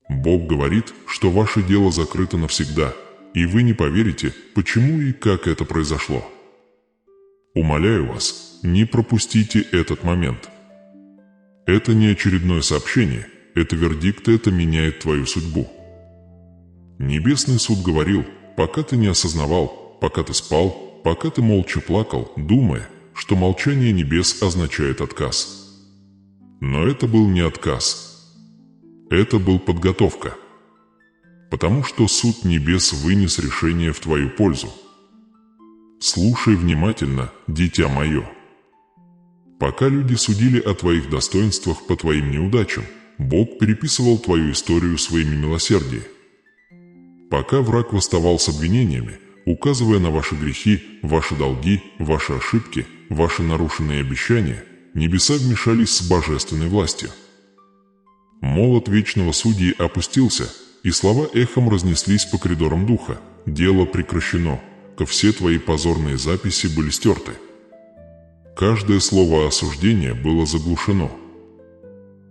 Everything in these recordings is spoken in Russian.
Бог говорит, что ваше дело закрыто навсегда, и вы не поверите, почему и как это произошло. Умоляю вас, не пропустите этот момент. Это не очередное сообщение, это вердикт, это меняет твою судьбу. Небесный суд говорил, пока ты не осознавал, пока ты спал, пока ты молча плакал, думая, что молчание небес означает отказ. Но это был не отказ. Это был подготовка. Потому что суд небес вынес решение в твою пользу. Слушай внимательно, дитя мое. Пока люди судили о твоих достоинствах по твоим неудачам, Бог переписывал твою историю своими милосердиями. Пока враг восставал с обвинениями, указывая на ваши грехи, ваши долги, ваши ошибки, ваши нарушенные обещания, небеса вмешались с божественной властью. Молот вечного судьи опустился, и слова эхом разнеслись по коридорам духа. Дело прекращено, все твои позорные записи были стерты. Каждое слово осуждения было заглушено.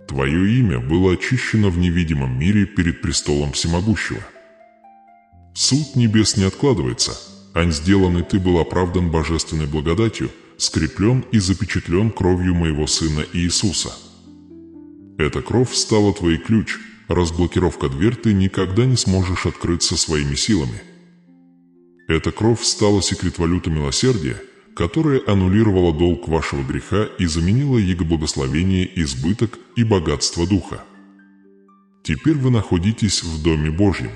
Твое имя было очищено в невидимом мире перед престолом всемогущего. Суд небес не откладывается, ань сделанный ты был оправдан божественной благодатью, скреплен и запечатлен кровью моего Сына Иисуса. Эта кровь стала твой ключ, разблокировка дверь ты никогда не сможешь открыться своими силами. Эта кровь стала секрет-валютой милосердия, которая аннулировала долг вашего греха и заменила его благословение, избыток и богатство духа. Теперь вы находитесь в Доме Божьем.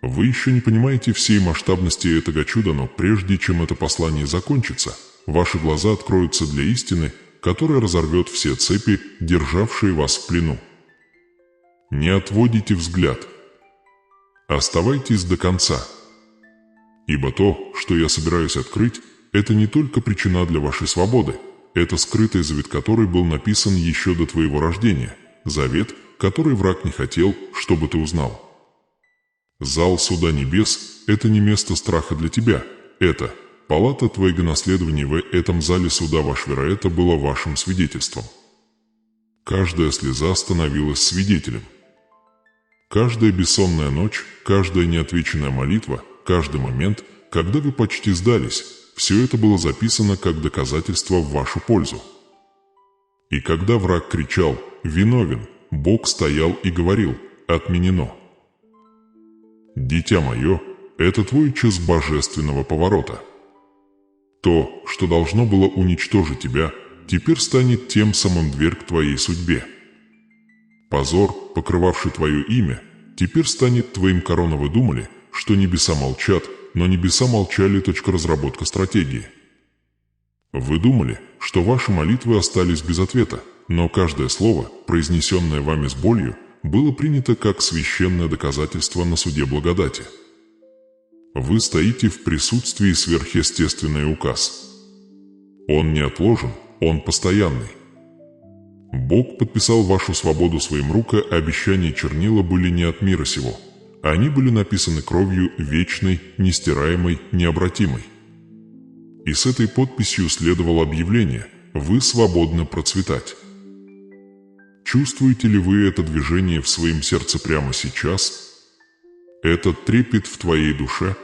Вы еще не понимаете всей масштабности этого чуда, но прежде чем это послание закончится, ваши глаза откроются для истины, которая разорвет все цепи, державшие вас в плену. Не отводите взгляд. Оставайтесь до конца. Ибо то, что я собираюсь открыть, это не только причина для вашей свободы, это скрытый завет, который был написан еще до твоего рождения, завет, который враг не хотел, чтобы ты узнал. Зал суда небес – это не место страха для тебя, это палата твоего наследования. В этом зале суда ваш вера, это было вашим свидетельством. Каждая слеза становилась свидетелем. Каждая бессонная ночь, каждая неотвеченная молитва, каждый момент, когда вы почти сдались, все это было записано как доказательство в вашу пользу. И когда враг кричал «Виновен», Бог стоял и говорил «Отменено». Дитя мое, это твой час божественного поворота. То, что должно было уничтожить тебя, теперь станет тем самым дверь к твоей судьбе. Позор, покрывавший твое имя, теперь станет твоим короной. Вы думали, что небеса молчат, но небеса молчали. Разработка стратегии. Вы думали, что ваши молитвы остались без ответа, но каждое слово, произнесенное вами с болью, было принято как священное доказательство на суде благодати. Вы стоите в присутствии сверхъестественный указ. Он не отложен, он постоянный. Бог подписал вашу свободу своим рукой, а обещания чернила были не от мира сего. Они были написаны кровью вечной, нестираемой, необратимой. И с этой подписью следовало объявление «Вы свободны процветать». Чувствуете ли вы это движение в своем сердце прямо сейчас? Этот трепет в твоей душе?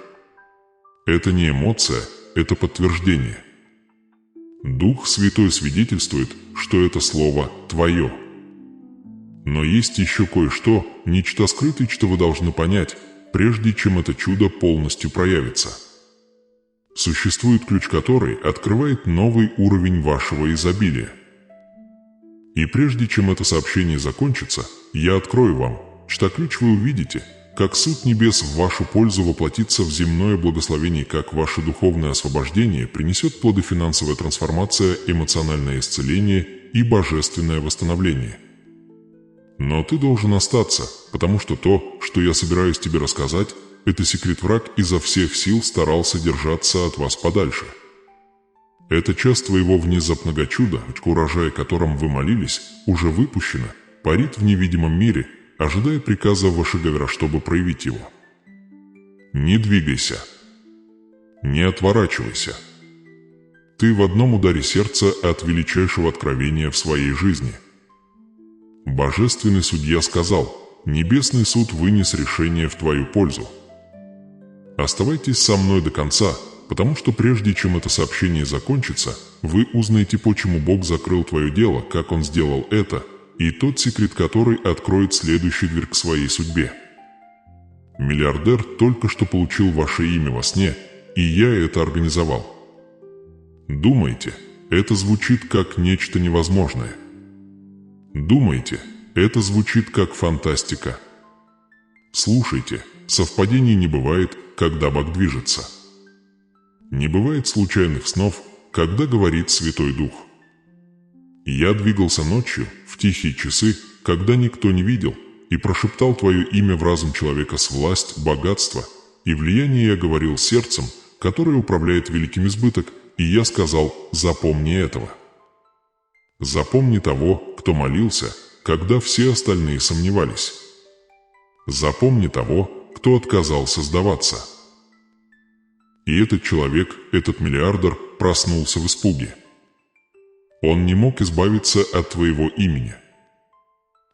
Это не эмоция, это подтверждение. Дух Святой свидетельствует, что это слово твое. Но есть еще кое-что, нечто скрытое, что вы должны понять, прежде чем это чудо полностью проявится. Существует ключ, который открывает новый уровень вашего изобилия. И прежде чем это сообщение закончится, я открою вам, что ключ вы увидите, как суд небес в вашу пользу воплотится в земное благословение, как ваше духовное освобождение принесет плоды финансовая трансформация, эмоциональное исцеление и божественное восстановление. Но ты должен остаться, потому что то, что я собираюсь тебе рассказать, это секрет. Враг изо всех сил старался держаться от вас подальше. Эта часть твоего внезапного чуда, урожая которым вы молились, уже выпущена, парит в невидимом мире, ожидая приказа вашего вера, чтобы проявить его. Не двигайся. Не отворачивайся. Ты в одном ударе сердца от величайшего откровения в своей жизни. Божественный судья сказал: Небесный суд вынес решение в твою пользу. Оставайтесь со мной до конца, потому что прежде чем это сообщение закончится, вы узнаете, почему Бог закрыл твое дело, как Он сделал это, и тот секрет, который откроет следующую дверь к своей судьбе. Миллиардер только что получил ваше имя во сне, и я это организовал. Думаете, это звучит как нечто невозможное? Думаете, это звучит как фантастика? Слушайте, совпадений не бывает, когда Бог движется. Не бывает случайных снов, когда говорит Святой Дух. Я двигался ночью, в тихие часы, когда никто не видел, и прошептал твое имя в разум человека с власть, богатство и влияние. Я говорил сердцем, которое управляет великим избыток, и я сказал: запомни этого. Запомни того, кто молился, когда все остальные сомневались. Запомни того, кто отказался сдаваться. И этот человек, этот миллиардер, проснулся в испуге. Он не мог избавиться от твоего имени.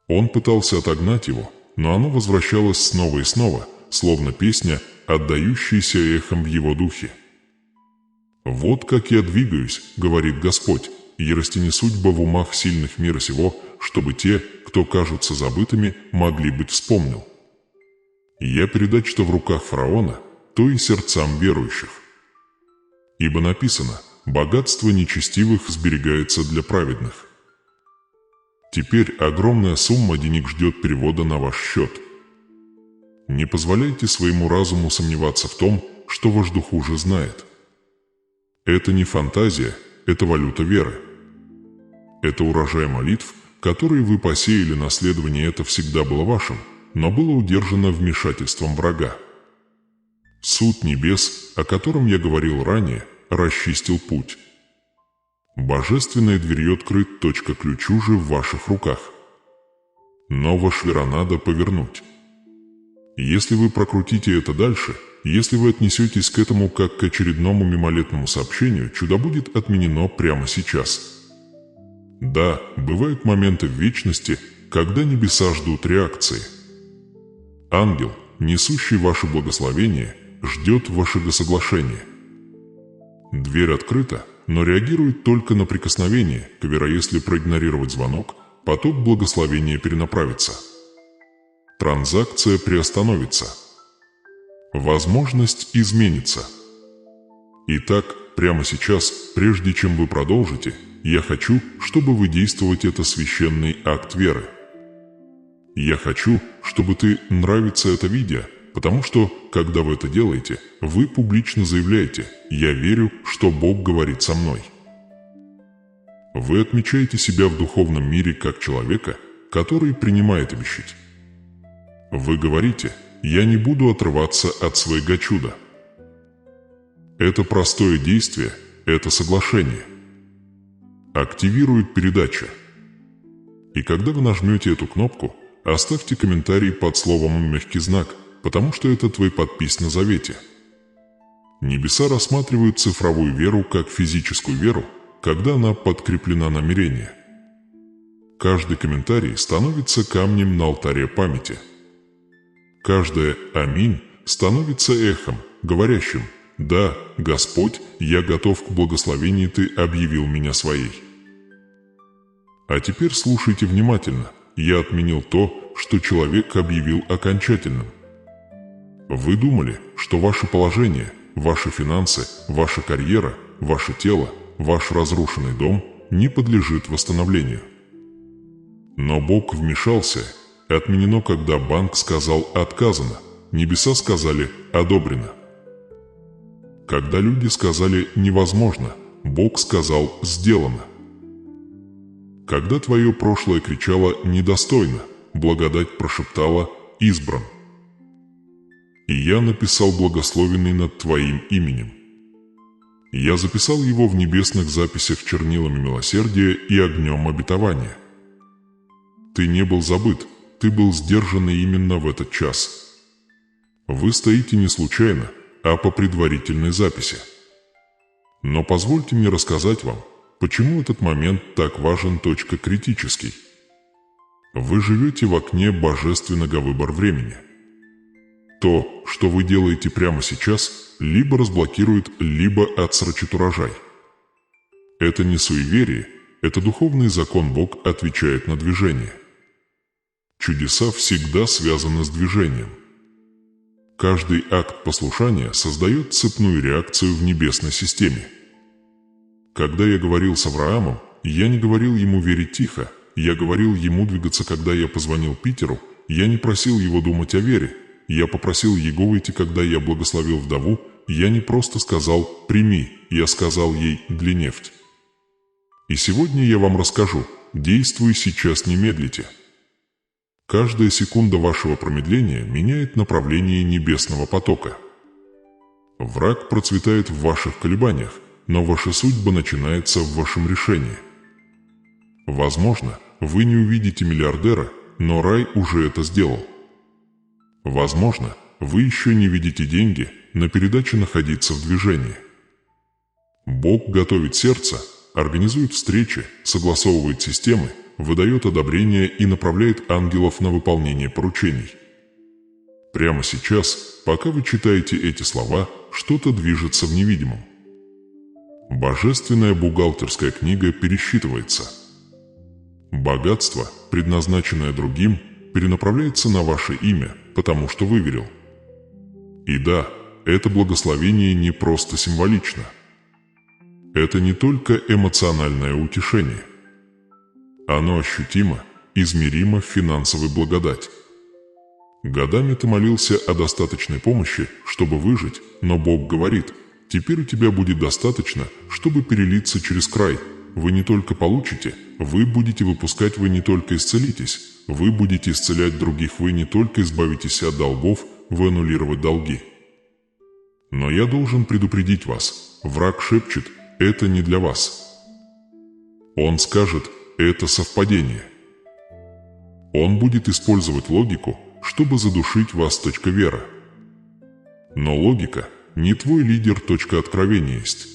Он пытался отогнать его, но оно возвращалось снова и снова, словно песня, отдающаяся эхом в его духе. «Вот как я двигаюсь, — говорит Господь, — и растяни судьба в умах сильных мира сего, чтобы те, кто кажутся забытыми, могли быть вспомнил. Я передать, что в руках фараона, то и сердцам верующих. Ибо написано: богатство нечестивых сберегается для праведных». Теперь огромная сумма денег ждет перевода на ваш счет. Не позволяйте своему разуму сомневаться в том, что ваш дух уже знает. Это не фантазия, это валюта веры. Это урожай молитв, которые вы посеяли. Наследование это всегда было вашим, но было удержано вмешательством врага. Суд небес, о котором я говорил ранее, расчистил путь. Божественная дверь открыт, ключ уже в ваших руках. Но ваш вера надо повернуть. Если вы прокрутите это дальше, если вы отнесетесь к этому как к очередному мимолетному сообщению, чудо будет отменено прямо сейчас. Да, бывают моменты в вечности, когда небеса ждут реакции. Ангел, несущий ваше благословение, ждет вашего соглашения. Дверь открыта, но реагирует только на прикосновение. Если проигнорировать звонок, поток благословения перенаправится. Транзакция приостановится. Возможность изменится. Итак, прямо сейчас, прежде чем вы продолжите, я хочу, чтобы вы действовали. Это священный акт веры. Я хочу, чтобы ты нравится это видео, потому что, когда вы это делаете, вы публично заявляете: «Я верю, что Бог говорит со мной». Вы отмечаете себя в духовном мире как человека, который принимает обещать. Вы говорите: «Я не буду отрываться от своего чуда». Это простое действие, это соглашение. Активирует передача. И когда вы нажмете эту кнопку, оставьте комментарий под словом «мягкий знак», потому что это твой подпись на завете. Небеса рассматривают цифровую веру как физическую веру, когда она подкреплена намерением. Каждый комментарий становится камнем на алтаре памяти. Каждое «Аминь» становится эхом, говорящим: «Да, Господь, я готов к благословению, Ты объявил меня своей». А теперь слушайте внимательно. Я отменил то, что человек объявил окончательным. Вы думали, что ваше положение, ваши финансы, ваша карьера, ваше тело, ваш разрушенный дом не подлежит восстановлению. Но Бог вмешался. Отменено, когда банк сказал «отказано», небеса сказали «одобрено». Когда люди сказали «невозможно», Бог сказал «сделано». Когда твое прошлое кричало «недостойно», благодать прошептала «избран». И я написал благословенный над твоим именем. Я записал его в небесных записях чернилами милосердия и огнем обетования. Ты не был забыт, ты был сдержан именно в этот час. Вы стоите не случайно, а по предварительной записи. Но позвольте мне рассказать вам, почему этот момент так важен, критический. Вы живете в окне божественного выбора времени. То, что вы делаете прямо сейчас, либо разблокирует, либо отсрочит урожай. Это не суеверие, это духовный закон. Бог отвечает на движение. Чудеса всегда связаны с движением. Каждый акт послушания создает цепную реакцию в небесной системе. Когда я говорил с Авраамом, я не говорил ему верить тихо, я говорил ему двигаться. Когда я позвонил Питеру, я не просил его думать о вере, я попросил его выйти. Когда я благословил вдову, я не просто сказал «прими», я сказал ей «для нефть». И сегодня я вам расскажу: действуй сейчас, не медлите. Каждая секунда вашего промедления меняет направление небесного потока. Враг процветает в ваших колебаниях, но ваша судьба начинается в вашем решении. Возможно, вы не увидите миллиардера, но рай уже это сделал. Возможно, вы еще не видите деньги, но передача находится в движении. Бог готовит сердце, организует встречи, согласовывает системы, выдает одобрение и направляет ангелов на выполнение поручений. Прямо сейчас, пока вы читаете эти слова, что-то движется в невидимом. Божественная бухгалтерская книга пересчитывается. Богатство, предназначенное другим, перенаправляется на ваше имя, потому что выверил. И да, это благословение не просто символично. Это не только эмоциональное утешение. Оно ощутимо, измеримо в финансовой благодать. Годами ты молился о достаточной помощи, чтобы выжить, но Бог говорит: теперь у тебя будет достаточно, чтобы перелиться через край. Вы не только получите, вы будете выпускать, вы не только исцелитесь, вы будете исцелять других, вы не только избавитесь от долгов, вы аннулировать долги. Но я должен предупредить вас, враг шепчет: это не для вас. Он скажет: это совпадение. Он будет использовать логику, чтобы задушить вас. Вера. Но логика не твой лидер. Откровение есть.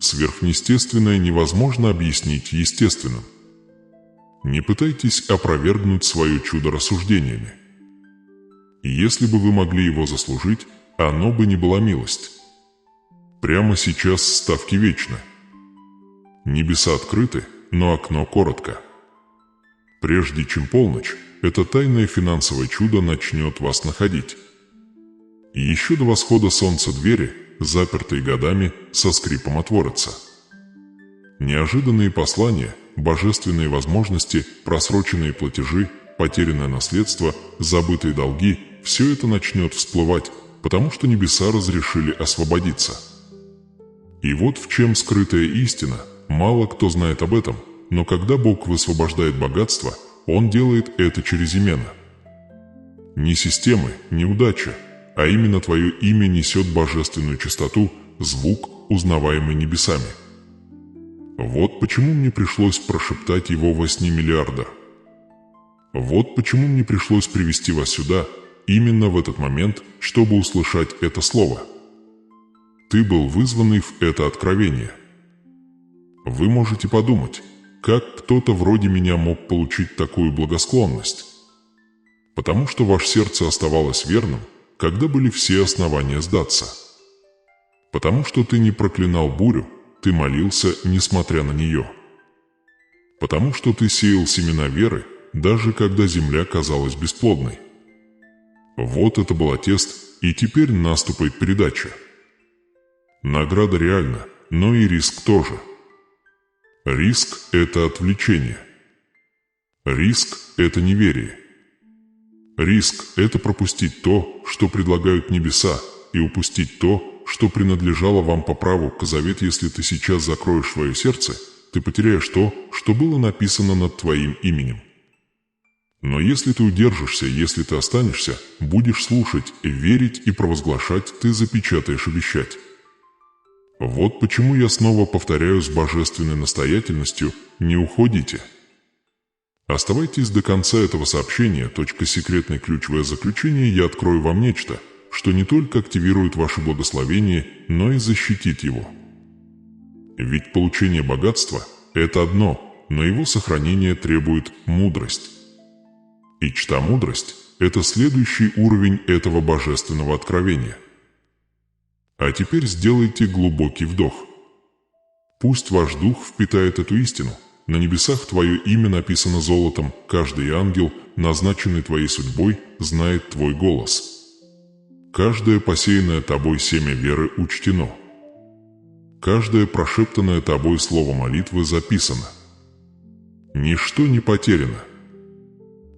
Сверхъестественное невозможно объяснить естественным. Не пытайтесь опровергнуть свое чудо рассуждениями. Если бы вы могли его заслужить, оно бы не была милость. Прямо сейчас ставки вечны. Небеса открыты, но окно коротко. Прежде чем полночь, это тайное финансовое чудо начнет вас находить. Еще до восхода солнца двери, запертые годами, со скрипом отворятся. Неожиданные послания, божественные возможности, просроченные платежи, потерянное наследство, забытые долги – все это начнет всплывать, потому что небеса разрешили освободиться. И вот в чем скрытая истина. Мало кто знает об этом, но когда Бог высвобождает богатство, Он делает это через имена. Не системы, не удача, а именно твое имя несет божественную чистоту, звук, узнаваемый небесами. Вот почему мне пришлось прошептать его во сне миллиардер. Вот почему мне пришлось привести вас сюда, именно в этот момент, чтобы услышать это слово. Ты был вызванный в это откровение. Вы можете подумать, как кто-то вроде меня мог получить такую благосклонность? Потому что ваше сердце оставалось верным, когда были все основания сдаться. Потому что ты не проклинал бурю, ты молился, несмотря на нее. Потому что ты сеял семена веры, даже когда земля казалась бесплодной. Вот это был тест, и теперь наступает передача. Награда реальна, но и риск тоже. Риск – это отвлечение. Риск – это неверие. Риск – это пропустить то, что предлагают небеса, и упустить то, что принадлежало вам по праву. Завет. Если ты сейчас закроешь свое сердце, ты потеряешь то, что было написано над твоим именем. Но если ты удержишься, если ты останешься, будешь слушать, верить и провозглашать, ты запечатаешь обещать. Вот почему я снова повторяю с божественной настоятельностью: не уходите. Оставайтесь до конца этого сообщения. Секретное ключевое заключение: я открою вам нечто, что не только активирует ваше благословение, но и защитит его. Ведь получение богатства – это одно, но его сохранение требует мудрость. И чта-мудрость – это следующий уровень этого божественного откровения. А теперь сделайте глубокий вдох. Пусть ваш дух впитает эту истину. На небесах твое имя написано золотом, каждый ангел, назначенный твоей судьбой, знает твой голос. Каждое посеянное тобой семя веры учтено. Каждое прошептанное тобой слово молитвы записано. Ничто не потеряно.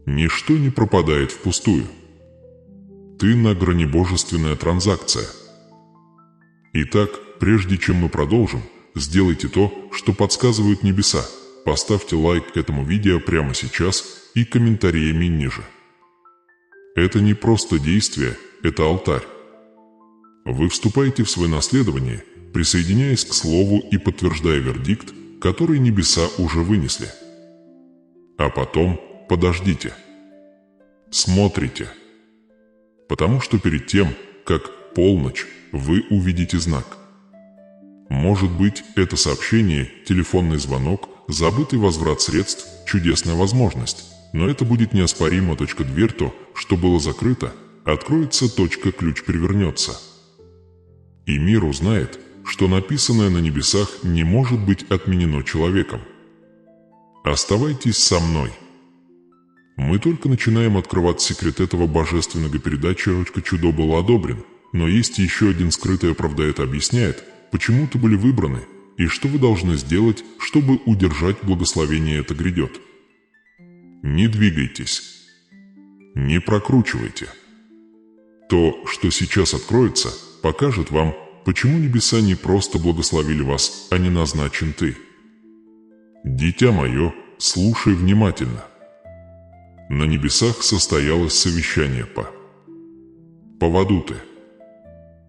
Ничто не пропадает впустую. Ты на грани божественная транзакция. Итак, прежде чем мы продолжим, сделайте то, что подсказывают небеса. Поставьте лайк этому видео прямо сейчас и комментариями ниже. Это не просто действие, это алтарь. Вы вступаете в свое наследование, присоединяясь к слову и подтверждая вердикт, который небеса уже вынесли. А потом подождите. Смотрите. Потому что перед тем, как полночь, вы увидите знак. Может быть, это сообщение, телефонный звонок, забытый возврат средств, чудесная возможность, но это будет неоспоримо. Дверь то, что было закрыто, откроется. Ключ перевернется. И мир узнает, что написанное на небесах не может быть отменено человеком. Оставайтесь со мной. Мы только начинаем открывать секрет этого божественного. Передача «Чудо» был одобрен, но есть еще один скрытая правда. Это объясняет, почему ты были выбраны, и что вы должны сделать, чтобы удержать благословение. Это грядет. Не двигайтесь. Не прокручивайте. То, что сейчас откроется, покажет вам, почему небеса не просто благословили вас, а не назначен ты. Дитя мое, слушай внимательно. На небесах состоялось совещание по поводу ты.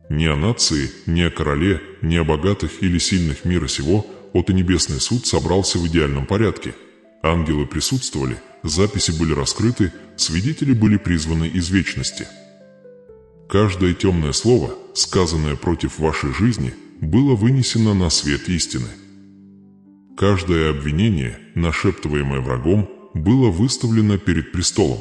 Не о нации, не о короле, не о богатых или сильных мира сего, и небесный суд собрался в идеальном порядке. Ангелы присутствовали, записи были раскрыты, свидетели были призваны из вечности. Каждое темное слово, сказанное против вашей жизни, было вынесено на свет истины. Каждое обвинение, нашептываемое врагом, было выставлено перед престолом.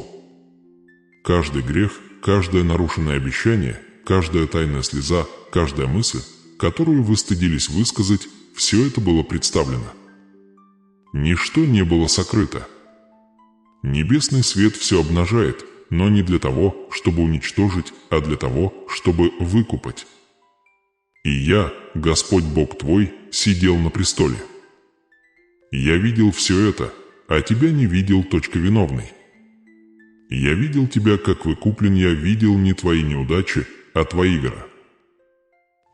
Каждый грех, каждое нарушенное обещание, каждая тайная слеза, каждая мысль, которую вы стыдились высказать, все это было представлено. Ничто не было сокрыто. Небесный свет все обнажает, но не для того, чтобы уничтожить, а для того, чтобы выкупать. И я, Господь Бог твой, сидел на престоле. Я видел все это, а тебя не видел. Виновный. Я видел тебя, как выкуплен. Я видел не твои неудачи, а твои игры.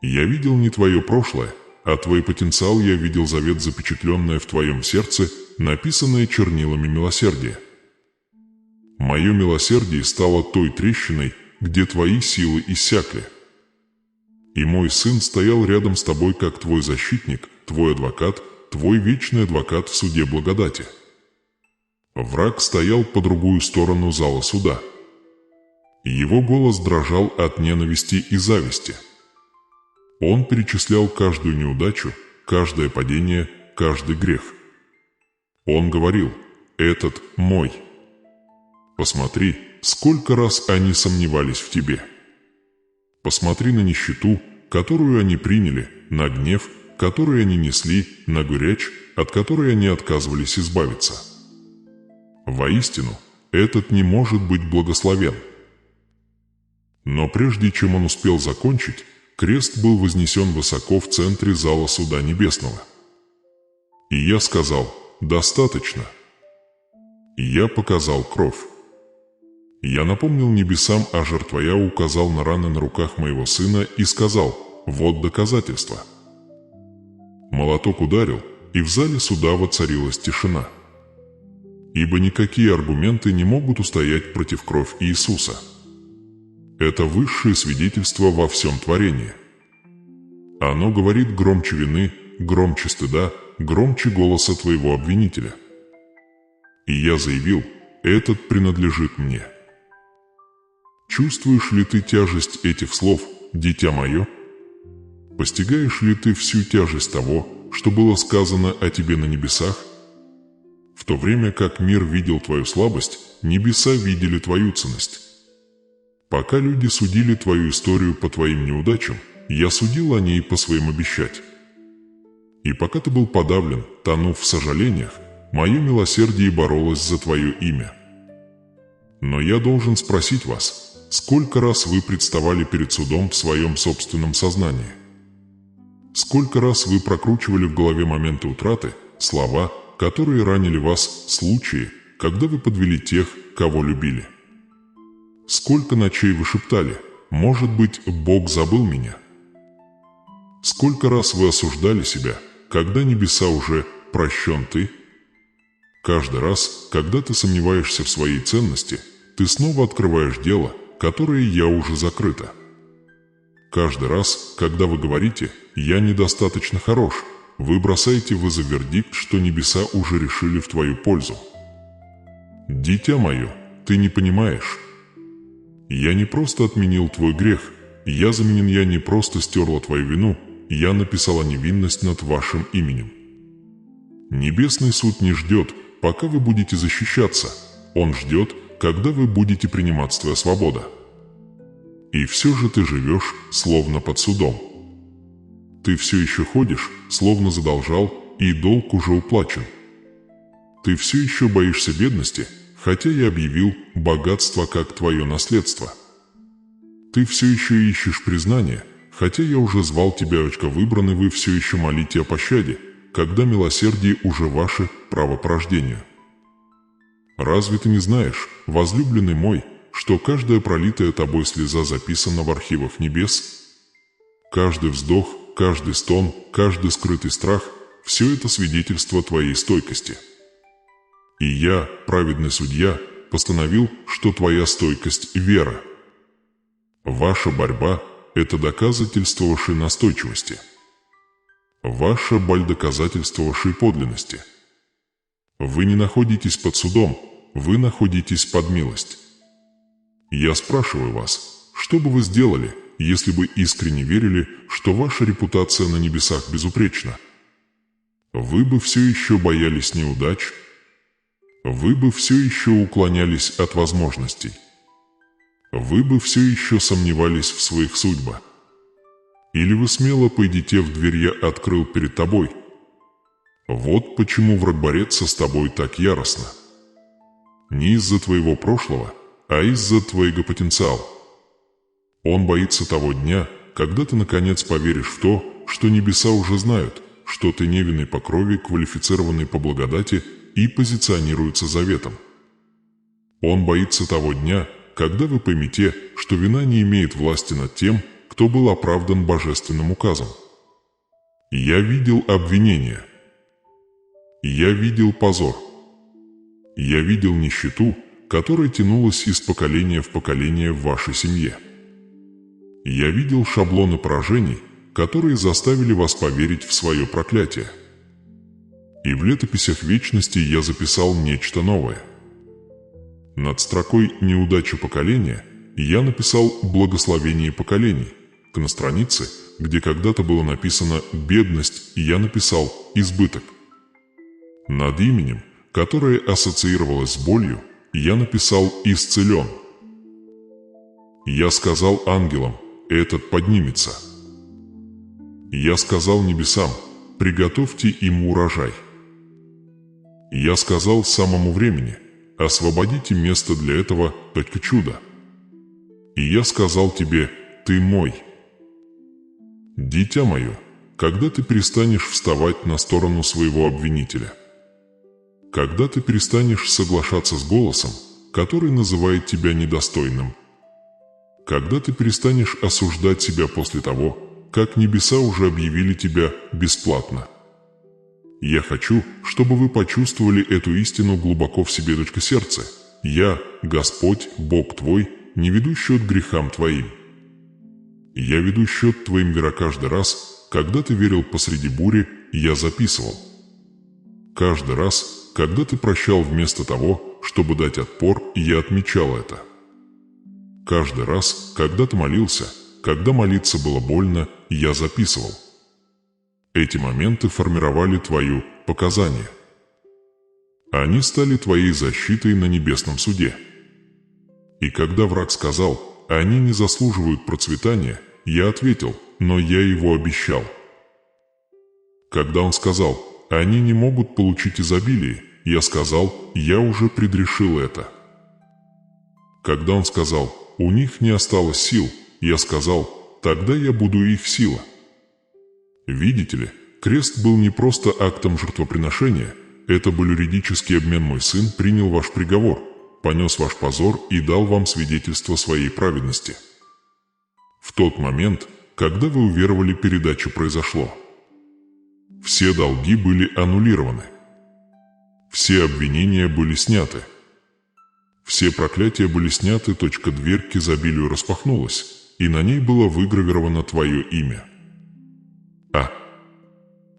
Я видел не твое прошлое, а твой потенциал. Я видел завет, запечатленное в твоем сердце, написанное чернилами милосердия. Мое милосердие стало той трещиной, где твои силы иссякли. И мой сын стоял рядом с тобой, как твой защитник, твой адвокат, твой вечный адвокат в суде благодати. Враг стоял по другую сторону зала суда. Его голос дрожал от ненависти и зависти. Он перечислял каждую неудачу, каждое падение, каждый грех. Он говорил: «Этот мой». Посмотри, сколько раз они сомневались в тебе. Посмотри на нищету, которую они приняли, на гнев, который они несли, на горечь, от которой они отказывались избавиться. Воистину, этот не может быть благословен. Но прежде чем он успел закончить, крест был вознесен высоко в центре зала суда небесного. И я сказал: «Достаточно». И я показал кровь. Я напомнил небесам о жертве, я указал на раны на руках моего сына и сказал: «Вот доказательства». Молоток ударил, и в зале суда воцарилась тишина. Ибо никакие аргументы не могут устоять против крови Иисуса. Это высшее свидетельство во всем творении. Оно говорит громче вины, громче стыда, громче голоса твоего обвинителя. И я заявил: этот принадлежит мне. Чувствуешь ли ты тяжесть этих слов, дитя мое? Постигаешь ли ты всю тяжесть того, что было сказано о тебе на небесах? В то время как мир видел твою слабость, небеса видели твою ценность. Пока люди судили твою историю по твоим неудачам, я судил о ней по своим обещать. И пока ты был подавлен, тонув в сожалениях, мое милосердие боролось за твое имя. Но я должен спросить вас, сколько раз вы представали перед судом в своем собственном сознании? Сколько раз вы прокручивали в голове моменты утраты, слова, которые ранили вас, случаи, когда вы подвели тех, кого любили? Сколько ночей вы шептали: «Может быть, Бог забыл меня»? Сколько раз вы осуждали себя, когда небеса уже «прощен ты»? Каждый раз, когда ты сомневаешься в своей ценности, ты снова открываешь дело, которое я уже закрыто. Каждый раз, когда вы говорите «я недостаточно хорош», вы бросаете вызов вердикт, что небеса уже решили в твою пользу. Дитя мое, ты не понимаешь. Я не просто отменил твой грех, я не просто стерла твою вину, я написала невинность над вашим именем. Небесный суд не ждет, пока вы будете защищаться, он ждет, когда вы будете принимать свою свободу. И все же ты живешь, словно под судом. Ты все еще ходишь, словно задолжал, и долг уже уплачен. Ты все еще боишься бедности, хотя я объявил богатство как твое наследство. Ты все еще ищешь признания, хотя я уже звал тебя, выбранный, вы все еще молите о пощаде, когда милосердие уже ваше право по рождению. Разве ты не знаешь, возлюбленный мой, что каждая пролитая тобой слеза записана в архивах небес? Каждый вздох, каждый стон, каждый скрытый страх – все это свидетельство твоей стойкости. И я, праведный судья, постановил, что твоя стойкость – вера. Ваша борьба – это доказательство вашей настойчивости. Ваша боль – доказательство вашей подлинности. Вы не находитесь под судом, вы находитесь под милость. Я спрашиваю вас, что бы вы сделали, если бы искренне верили, что ваша репутация на небесах безупречна? Вы бы все еще боялись неудач? Вы бы все еще уклонялись от возможностей? Вы бы все еще сомневались в своих судьбах? Или вы смело пойдите в дверь, я открыл перед тобой? Вот почему враг борется с тобой так яростно. Не из-за твоего прошлого, а из-за твоего потенциала. Он боится того дня, когда ты наконец поверишь в то, что небеса уже знают, что ты невинный по крови, квалифицированный по благодати и позиционируется заветом. Он боится того дня, когда вы поймете, что вина не имеет власти над тем, кто был оправдан божественным указом. Я видел обвинения. Я видел позор. Я видел нищету, которая тянулась из поколения в поколение в вашей семье. Я видел шаблоны поражений, которые заставили вас поверить в свое проклятие. И в летописях вечности я записал нечто новое. Над строкой «Неудача поколения» я написал «Благословение поколений». На странице, где когда-то было написано «бедность», я написал «избыток». Над именем, которое ассоциировалось с болью, я написал «исцелен». Я сказал ангелам: «Этот поднимется». Я сказал небесам: «Приготовьте ему урожай». Я сказал самому времени: «Освободите место для этого, только чудо». И я сказал тебе: «Ты мой». Дитя мое, когда ты перестанешь вставать на сторону своего обвинителя? Когда ты перестанешь соглашаться с голосом, который называет тебя недостойным? Когда ты перестанешь осуждать себя после того, как небеса уже объявили тебя бесплатно? Я хочу, чтобы вы почувствовали эту истину глубоко в себе, сердце. Я, Господь, Бог твой, не веду счет грехам твоим. Я веду счет твоим вера каждый раз, когда ты верил посреди бури, я записывал. Каждый раз, когда ты прощал вместо того, чтобы дать отпор, я отмечал это. Каждый раз, когда ты молился, когда молиться было больно, я записывал. Эти моменты формировали твое показание. Они стали твоей защитой на небесном суде. И когда враг сказал: «Они не заслуживают процветания», я ответил: «Но я его обещал». Когда он сказал: «Они не могут получить изобилие», я сказал: «Я уже предрешил это». Когда он сказал: «У них не осталось сил», я сказал: «Тогда я буду их сила». Видите ли, крест был не просто актом жертвоприношения, это был юридический обмен. Мой сын принял ваш приговор, понес ваш позор и дал вам свидетельство своей праведности. В тот момент, когда вы уверовали, передача произошло. Все долги были аннулированы. Все обвинения были сняты. Все проклятия были сняты. Дверь к изобилию распахнулась, и на ней было выгравировано твое имя.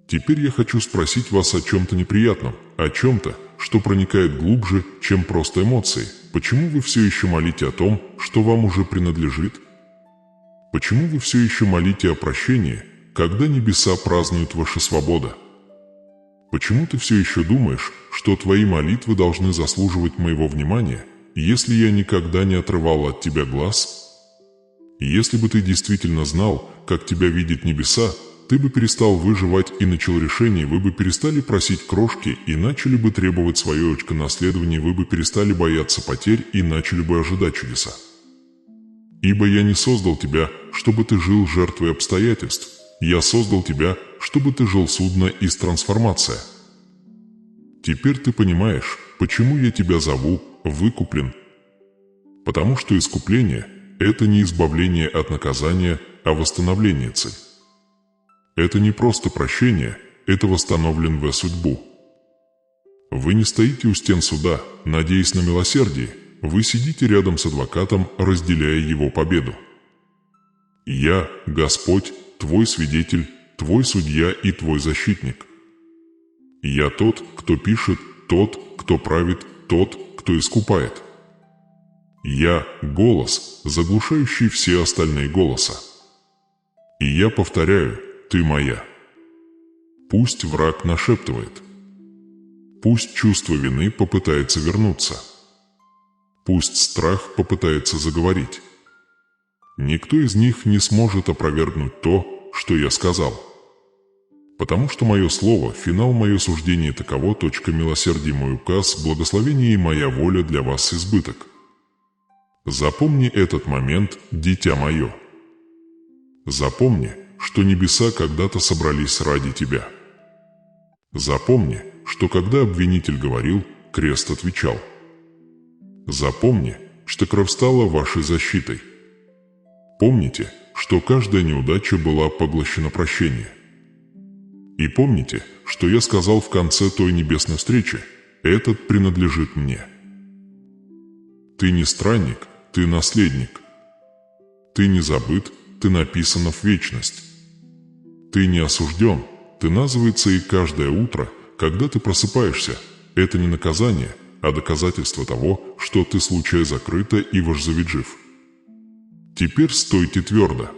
Теперь я хочу спросить вас о чем-то неприятном, о чем-то, что проникает глубже, чем просто эмоции. Почему вы все еще молите о том, что вам уже принадлежит? Почему вы все еще молите о прощении, когда небеса празднуют ваша свобода? Почему ты все еще думаешь, что твои молитвы должны заслуживать моего внимания, если я никогда не отрывал от тебя глаз? Если бы ты действительно знал, как тебя видят небеса, ты бы перестал выживать и начал решение, вы бы перестали просить крошки и начали бы требовать свое очко-наследование, вы бы перестали бояться потерь и начали бы ожидать чудеса. Ибо я не создал тебя, чтобы ты жил жертвой обстоятельств, я создал тебя, чтобы ты жил судно из трансформация. Теперь ты понимаешь, почему я тебя зову «выкуплен». Потому что искупление – это не избавление от наказания, а восстановление цель. Это не просто прощение, это восстановленная судьбу. Вы не стоите у стен суда, надеясь на милосердие, вы сидите рядом с адвокатом, разделяя его победу. Я, Господь, твой свидетель, твой судья и твой защитник. Я тот, кто пишет, тот, кто правит, тот, кто искупает. Я – голос, заглушающий все остальные голоса. И я повторяю: ты моя. Пусть враг нашептывает. Пусть чувство вины попытается вернуться. Пусть страх попытается заговорить. Никто из них не сможет опровергнуть то, что я сказал. Потому что мое слово, финал, мое суждение таково, милосердие мой указ, благословение и моя воля для вас избыток. Запомни этот момент, дитя мое. Запомни, что небеса когда-то собрались ради тебя. Запомни, что когда обвинитель говорил, крест отвечал. Запомни, что кровь стала вашей защитой. Помните, что каждая неудача была поглощена прощением. И помните, что я сказал в конце той небесной встречи: «Этот принадлежит мне». Ты не странник, ты наследник. Ты не забыт, ты написана в вечность. Ты не осужден, ты назвывается, и каждое утро, когда ты просыпаешься, это не наказание, а доказательство того, что ты случай закрыта и ваш завет жив. Теперь стойте твердо.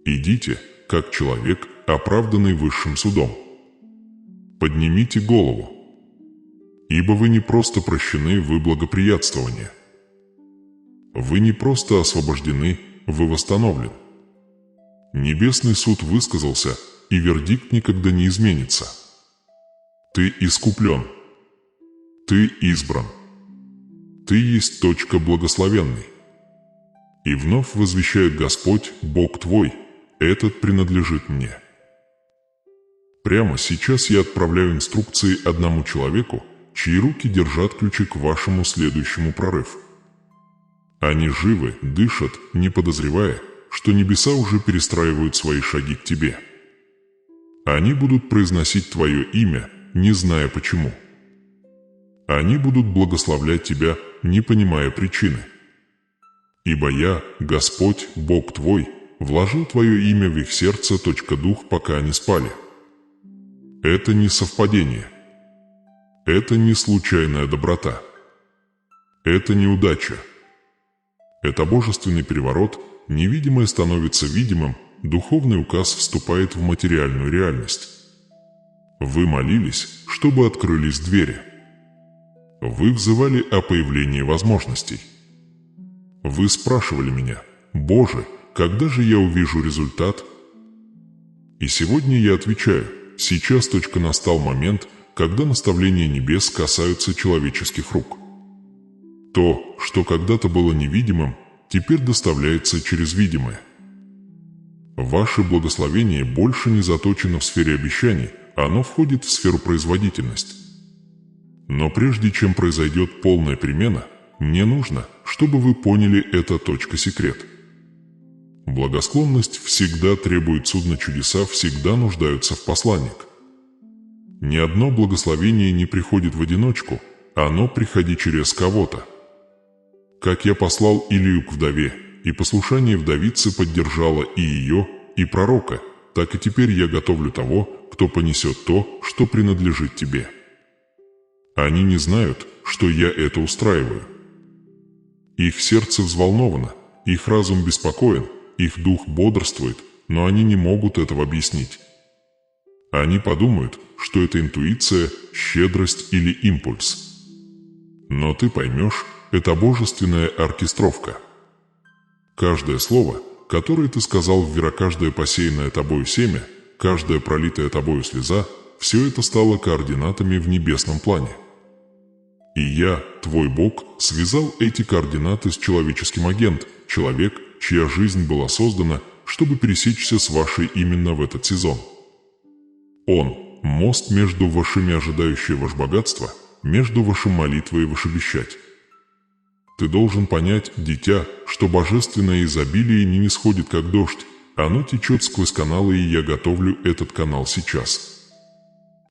Идите, как человек, оправданный высшим судом. Поднимите голову. Ибо вы не просто прощены, вы благоприятствование. Вы не просто освобождены, вы восстановлены. Небесный суд высказался, и вердикт никогда не изменится. Ты искуплен. Ты избран. Ты есть благословенный. И вновь возвещает Господь, Бог твой: этот принадлежит мне. Прямо сейчас я отправляю инструкции одному человеку, чьи руки держат ключи к вашему следующему прорыву. Они живы, дышат, не подозревая, что небеса уже перестраивают свои шаги к тебе. Они будут произносить твое имя, не зная почему. Они будут благословлять тебя, не понимая причины. Ибо я, Господь, Бог твой, вложил твое имя в их сердце. Дух, пока они спали. Это не совпадение. Это не случайная доброта. Это не удача. Это божественный переворот, невидимое становится видимым, духовный указ вступает в материальную реальность. Вы молились, чтобы открылись двери. Вы взывали о появлении возможностей. Вы спрашивали меня: «Боже, когда же я увижу результат?» И сегодня я отвечаю: сейчас точка настал момент, когда наставления небес касаются человеческих рук. То, что когда-то было невидимым, теперь доставляется через видимое. Ваше благословение больше не заточено в сфере обещаний, оно входит в сферу производительности. Но прежде чем произойдет полная перемена, мне нужно, чтобы вы поняли это секрет. Благосклонность всегда требует судна, чудеса всегда нуждаются в посланник. Ни одно благословение не приходит в одиночку, оно приходит через кого-то. Как я послал Илию к вдове, и послушание вдовицы поддержало и ее, и пророка, так и теперь я готовлю того, кто понесет то, что принадлежит тебе. Они не знают, что я это устраиваю. Их сердце взволновано, их разум беспокоен, их дух бодрствует, но они не могут этого объяснить. Они подумают, что это интуиция, щедрость или импульс. Но ты поймешь, это божественная оркестровка. Каждое слово, которое ты сказал в веро, каждое посеянное тобою семя, каждая пролитая тобою слеза, все это стало координатами в небесном плане. И я, твой Бог, связал эти координаты с человеческим агентом, человек, чья жизнь была создана, чтобы пересечься с вашей именно в этот сезон. Он – мост между вашими, ожидающие ваш богатство, между вашей молитвой и ваш обещать. Ты должен понять, дитя, что божественное изобилие не нисходит как дождь, оно течет сквозь каналы, и я готовлю этот канал сейчас.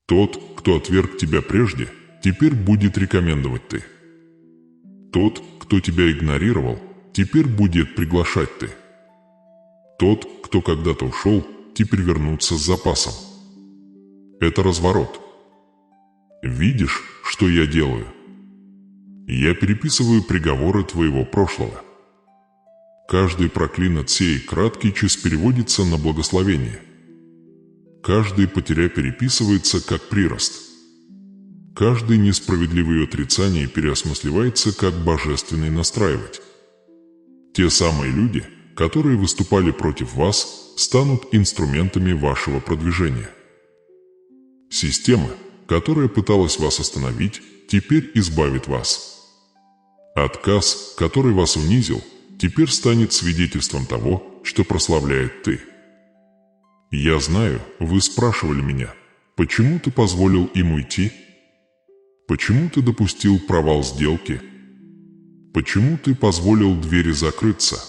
Тот, кто отверг тебя прежде, теперь будет рекомендовать ты. Тот, кто тебя игнорировал, теперь будет приглашать ты. Тот, кто когда-то ушел, теперь вернется с запасом. Это разворот. Видишь, что я делаю? Я переписываю приговоры твоего прошлого. Каждый проклинат сей краткий час переводится на благословение. Каждый потеря переписывается как прирост. Каждый несправедливое отрицание переосмысливается как божественный настраивать. Те самые люди, которые выступали против вас, станут инструментами вашего продвижения. Система, которая пыталась вас остановить, теперь избавит вас. Отказ, который вас унизил, теперь станет свидетельством того, что прославляет ты. Я знаю, вы спрашивали меня, почему ты позволил им уйти? Почему ты допустил провал сделки? Почему ты позволил двери закрыться?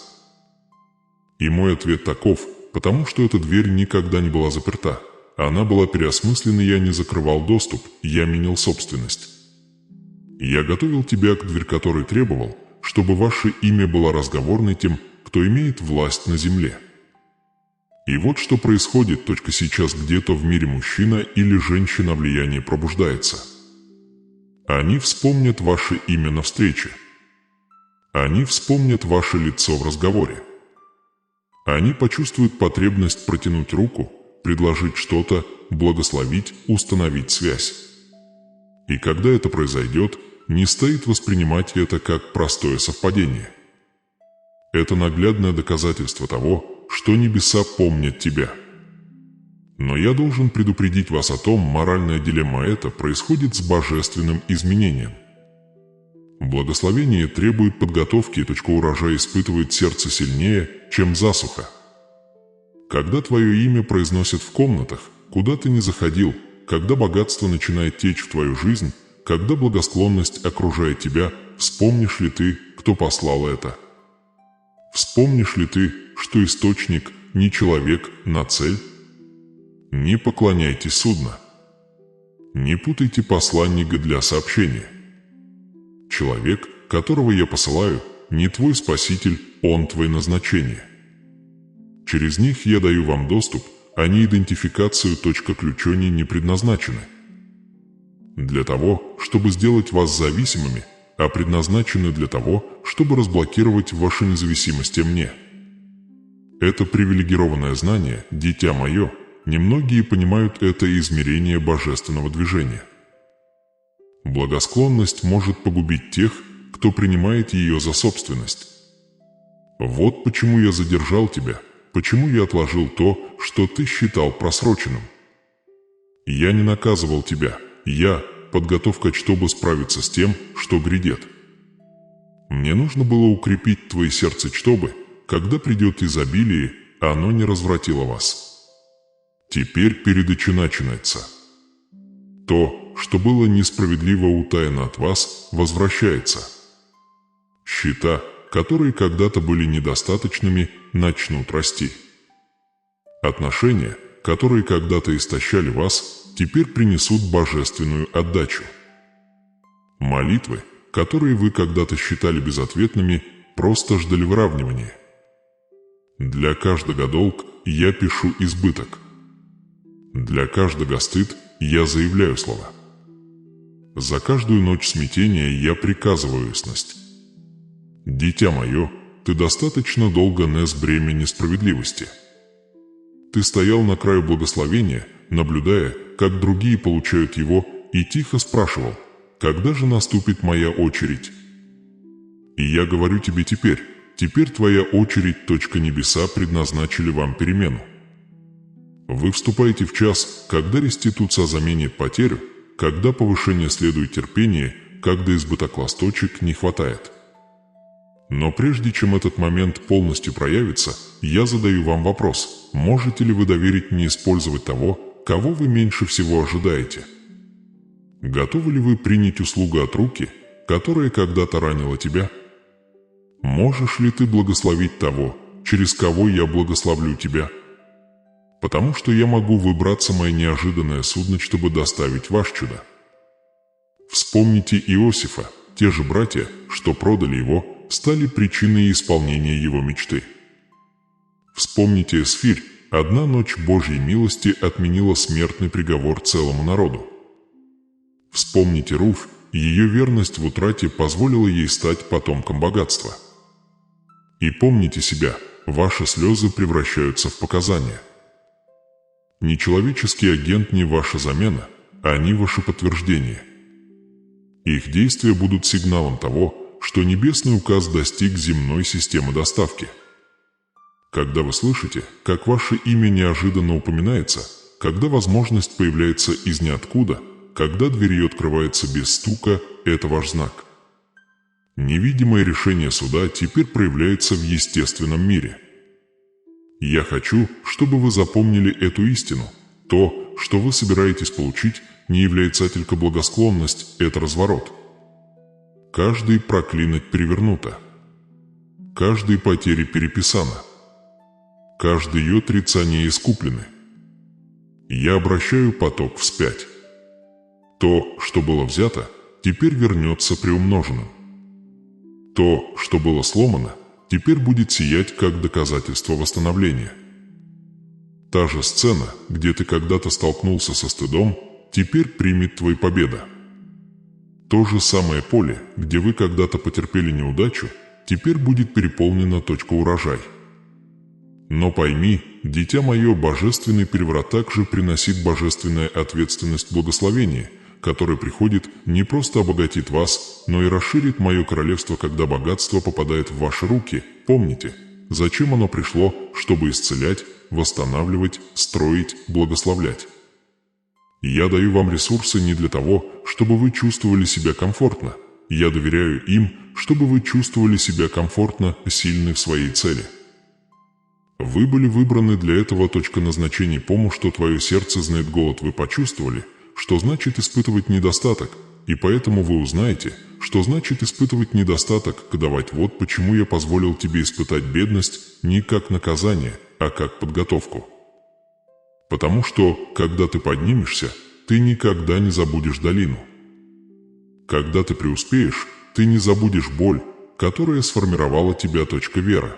И мой ответ таков: потому что эта дверь никогда не была заперта. Она была переосмыслена, я не закрывал доступ, я менял собственность. Я готовил тебя к дверь, которой требовал, чтобы ваше имя было разговорной тем, кто имеет власть на земле. И вот что происходит сейчас где-то в мире: мужчина или женщина влияния пробуждается. Они вспомнят ваше имя на встрече. Они вспомнят ваше лицо в разговоре. Они почувствуют потребность протянуть руку, предложить что-то, благословить, установить связь. И когда это произойдет, не стоит воспринимать это как простое совпадение. Это наглядное доказательство того, что небеса помнят тебя. Но я должен предупредить вас о том, моральная дилемма эта происходит с божественным изменением. Благословение требует подготовки, урожай испытывает сердце сильнее, чем засуха. Когда твое имя произносят в комнатах, куда ты не заходил, когда богатство начинает течь в твою жизнь, когда благосклонность окружает тебя, вспомнишь ли ты, кто послал это? Вспомнишь ли ты, что источник не человек на цель? Не поклоняйтесь судну. Не путайте посланника для сообщения. Человек, которого я посылаю, не твой спаситель, он твое назначение. Через них я даю вам доступ, а не идентификацию. Ключони не предназначены для того, чтобы сделать вас зависимыми, а предназначены для того, чтобы разблокировать вашу независимость мне. Это привилегированное знание, дитя мое, немногие понимают это измерение божественного движения. Благосклонность может погубить тех, кто принимает ее за собственность. Вот почему я задержал тебя, почему я отложил то, что ты считал просроченным. Я не наказывал тебя, я подготовка, чтобы справиться с тем, что грядет. Мне нужно было укрепить твое сердце, чтобы, когда придет изобилие, оно не развратило вас. Теперь передача начинается. То, что было несправедливо утаяно от вас, возвращается. Счета, которые когда-то были недостаточными, начнут расти. Отношения, которые когда-то истощали вас, теперь принесут божественную отдачу. Молитвы, которые вы когда-то считали безответными, просто ждали выравнивания. Для каждого долг я пишу избыток. Для каждого стыд я заявляю слова. За каждую ночь смятения я приказываю ясность. Дитя мое, ты достаточно долго нес бремя несправедливости. Ты стоял на краю благословения, наблюдая, как другие получают его, и тихо спрашивал, когда же наступит моя очередь? И я говорю тебе теперь твоя очередь. Небеса предназначили вам перемену. Вы вступаете в час, когда реституция заменит потерю, когда повышение следует терпение, когда избыток ласточек не хватает. Но прежде чем этот момент полностью проявится, я задаю вам вопрос: можете ли вы доверить мне использовать того, кого вы меньше всего ожидаете? Готовы ли вы принять услугу от руки, которая когда-то ранила тебя? Можешь ли ты благословить того, через кого я благословлю тебя? Потому что я могу выбраться мое неожиданное судно, чтобы доставить ваше чудо. Вспомните Иосифа, те же братья, что продали его, стали причиной исполнения его мечты. Вспомните Эсфирь, одна ночь Божьей милости отменила смертный приговор целому народу. Вспомните Руфь, ее верность в утрате позволила ей стать потомком богатства. И помните себя, ваши слезы превращаются в показания. Нечеловеческий агент не ваша замена, они ваше подтверждение. Их действия будут сигналом того, что небесный указ достиг земной системы доставки. Когда вы слышите, как ваше имя неожиданно упоминается, когда возможность появляется из ниоткуда, когда дверь открывается без стука, это ваш знак. Невидимое решение суда теперь проявляется в естественном мире. Я хочу, чтобы вы запомнили эту истину. То, что вы собираетесь получить, не является только благосклонность, это разворот. Каждый проклинать перевернуто. Каждой потери переписано. Каждое ее отрицание искуплены. Я обращаю поток вспять. То, что было взято, теперь вернется приумноженным. То, что было сломано, теперь будет сиять как доказательство восстановления. Та же сцена, где ты когда-то столкнулся со стыдом, теперь примет твою победу. То же самое поле, где вы когда-то потерпели неудачу, теперь будет переполнена точка урожай. Но пойми, дитя мое, божественный переворот также приносит божественная ответственность благословения, которое приходит, не просто обогатит вас, но и расширит мое королевство, когда богатство попадает в ваши руки. Помните, зачем оно пришло, чтобы исцелять, восстанавливать, строить, благословлять. Я даю вам ресурсы не для того, чтобы вы чувствовали себя комфортно. Я доверяю им, чтобы вы чувствовали себя комфортно, сильны в своей цели. Вы были выбраны для этого. Точка назначения. Помню, что твое сердце знает голод. Вы почувствовали, что значит испытывать недостаток, и поэтому вы узнаете, что значит испытывать недостаток, давать. Вот почему я позволил тебе испытать бедность не как наказание, а как подготовку. Потому что, когда ты поднимешься, ты никогда не забудешь долину. Когда ты преуспеешь, ты не забудешь боль, которая сформировала тебя. Вера.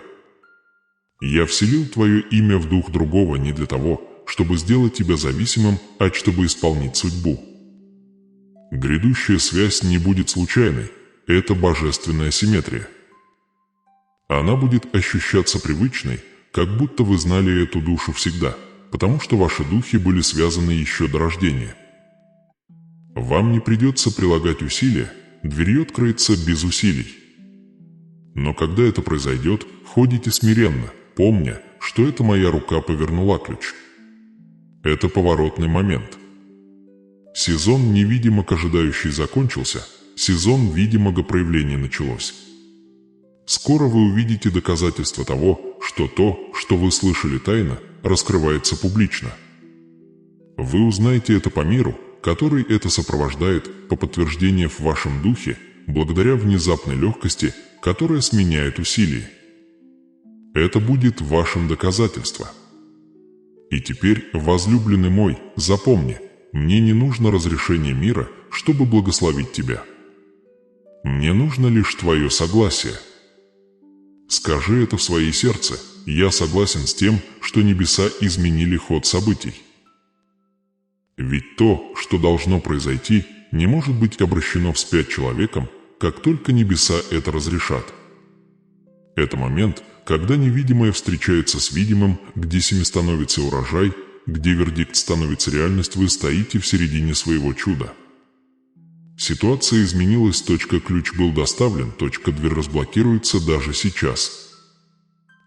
Я вселил твое имя в дух другого не для того, чтобы сделать тебя зависимым, а чтобы исполнить судьбу. Грядущая связь не будет случайной, это божественная симметрия. Она будет ощущаться привычной, как будто вы знали эту душу всегда, потому что ваши духи были связаны еще до рождения. Вам не придется прилагать усилия, дверь откроется без усилий. Но когда это произойдет, ходите смиренно, помня, что это моя рука повернула ключ. Это поворотный момент. Сезон невидимок ожидающий закончился, сезон видимого проявления началось. Скоро вы увидите доказательства того, что то, что вы слышали тайно, раскрывается публично. Вы узнаете это по миру, который это сопровождает, по подтверждению в вашем духе, благодаря внезапной легкости, которая сменяет усилия. Это будет вашим доказательством. И теперь, возлюбленный мой, запомни, мне не нужно разрешение мира, чтобы благословить тебя. Мне нужно лишь твое согласие. Скажи это в своей сердце: я согласен с тем, что небеса изменили ход событий. Ведь то, что должно произойти, не может быть обращено вспять человеком, как только небеса это разрешат. Это момент, когда невидимое встречается с видимым, где семя становится урожай, где вердикт становится реальность, вы стоите в середине своего чуда. Ситуация изменилась, ключ был доставлен, дверь разблокируется даже сейчас.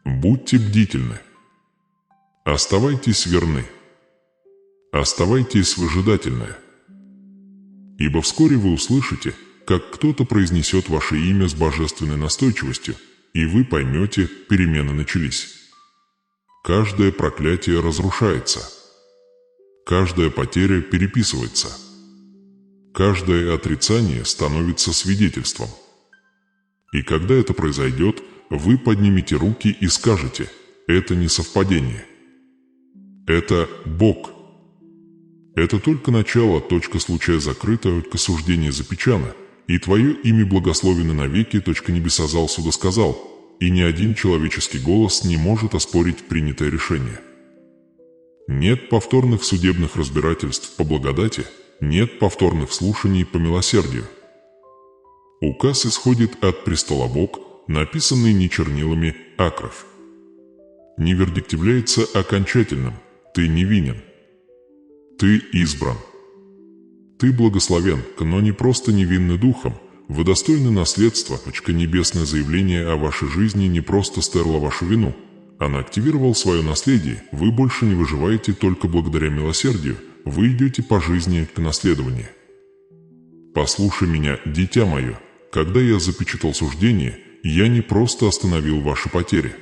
Будьте бдительны. Оставайтесь верны. Оставайтесь выжидательны. Ибо вскоре вы услышите, как кто-то произнесет ваше имя с божественной настойчивостью, и вы поймете, перемены начались. Каждое проклятие разрушается. Каждая потеря переписывается. Каждое отрицание становится свидетельством. И когда это произойдет, вы поднимете руки и скажете: это не совпадение. Это Бог. Это только начало, случая закрыта, суждение запечано, и твое имя благословено навеки, небеса зал суда сказал, и ни один человеческий голос не может оспорить принятое решение. Нет повторных судебных разбирательств по благодати, нет повторных слушаний по милосердию. Указ исходит от престола Бог, написанный не чернилами, а кровь. Не вердиктивляется окончательным: ты невинен. Ты избран. Ты благословен, но не просто невинный духом, вы достойны наследства, небесное заявление о вашей жизни не просто стерло вашу вину. Она активировала свое наследие, вы больше не выживаете только благодаря милосердию, вы идете по жизни к наследованию. Послушай меня, дитя мое, когда я запечатал суждение, я не просто остановил ваши потери.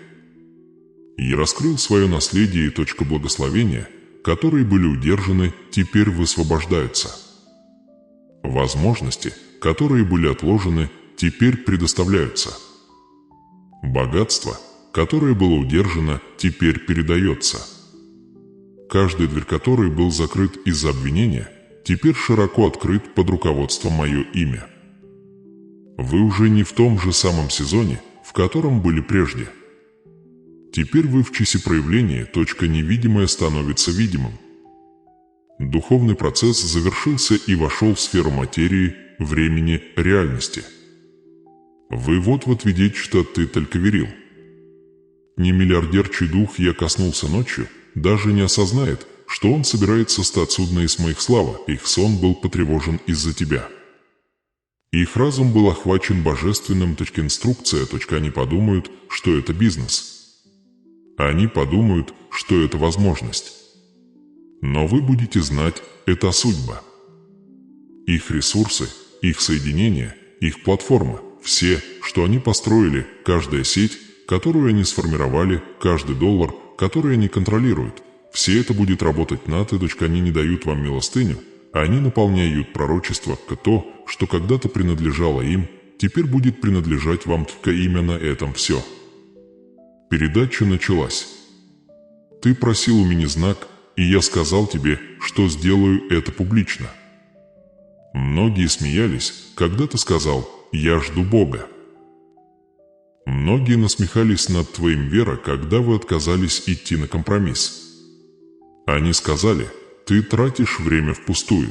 Я раскрыл свое наследие и благословения, которые были удержаны, теперь высвобождаются. Возможности, которые были отложены, теперь предоставляются. Богатство, которое было удержано, теперь передается. Каждая дверь которой был закрыт из-за обвинения, теперь широко открыт под руководством мое имя. Вы уже не в том же самом сезоне, в котором были прежде. Теперь вы в часе проявления, невидимое становится видимым. Духовный процесс завершился и вошел в сферу материи, времени, реальности. Вы вот-вот видите, что ты только верил. Не миллиардер, чей дух я коснулся ночью, даже не осознает, что он собирается стать судной из моих слава, их сон был потревожен из-за тебя. Их разум был охвачен божественным, инструкция, они подумают, что это бизнес. Они подумают, что это возможность. Но вы будете знать, это судьба. Их ресурсы, их соединения, их платформа, все, что они построили, каждая сеть, которую они сформировали, каждый доллар, который они контролируют, все это будет работать на ты, они не дают вам милостыню, они наполняют пророчество, то, что когда-то принадлежало им, теперь будет принадлежать вам, именно этом все. Передача началась. Ты просил у меня знак, и я сказал тебе, что сделаю это публично. Многие смеялись, когда ты сказал: «Я жду Бога». Многие насмехались над твоим верой, когда вы отказались идти на компромисс. Они сказали: «Ты тратишь время впустую».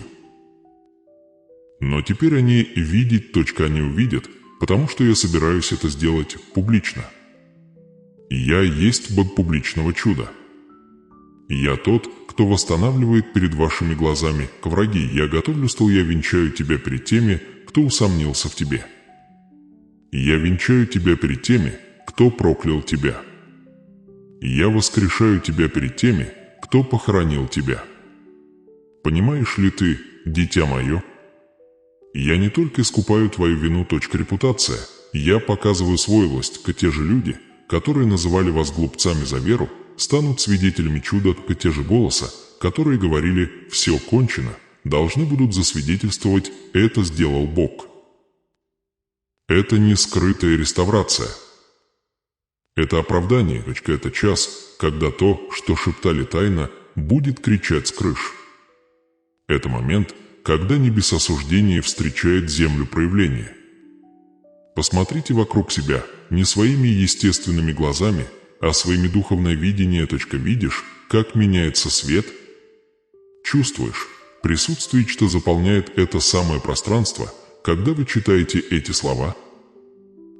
Но теперь они видеть, они увидят, потому что я собираюсь это сделать публично. Я есть Бог публичного чуда. Я тот, кто восстанавливает перед вашими глазами к враги. Я готовлю стол, я венчаю тебя перед теми, кто усомнился в тебе. Я венчаю тебя перед теми, кто проклял тебя. Я воскрешаю тебя перед теми, кто похоронил тебя. Понимаешь ли ты, дитя мое? Я не только искупаю твою вину. Репутация. Я показываю свою власть. Те же люди, которые называли вас глупцами за веру, станут свидетелями чуда. Те же голоса, которые говорили «все кончено», должны будут засвидетельствовать «это сделал Бог». Это не скрытая реставрация. Это оправдание. Это час, когда то, что шептали тайно, будет кричать с крыш. Это момент, когда небеса суждения встречает землю проявления. Посмотрите вокруг себя не своими естественными глазами, а своими духовное видение. Видишь, как меняется свет? Чувствуешь присутствие, что заполняет это самое пространство, когда вы читаете эти слова?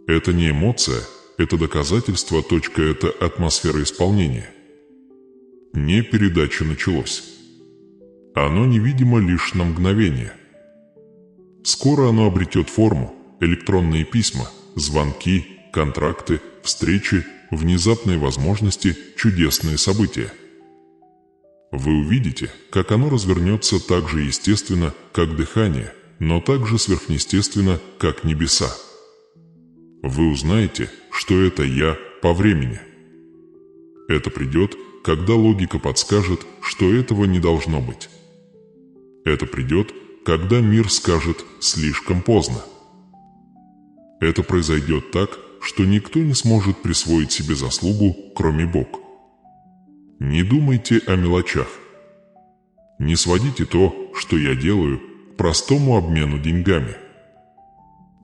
Это не эмоция, это доказательство. Это атмосфера исполнения. Не передача началось. Оно невидимо лишь на мгновение. Скоро оно обретет форму, электронные письма, звонки, контракты, встречи, внезапные возможности, чудесные события. Вы увидите, как оно развернется так же естественно, как дыхание, но так же сверхъестественно, как небеса. Вы узнаете, что это я по времени. Это придет, когда логика подскажет, что этого не должно быть. Это придет, когда мир скажет «слишком поздно». Это произойдет так, что никто не сможет присвоить себе заслугу, кроме Бога. Не думайте о мелочах. Не сводите то, что я делаю, к простому обмену деньгами.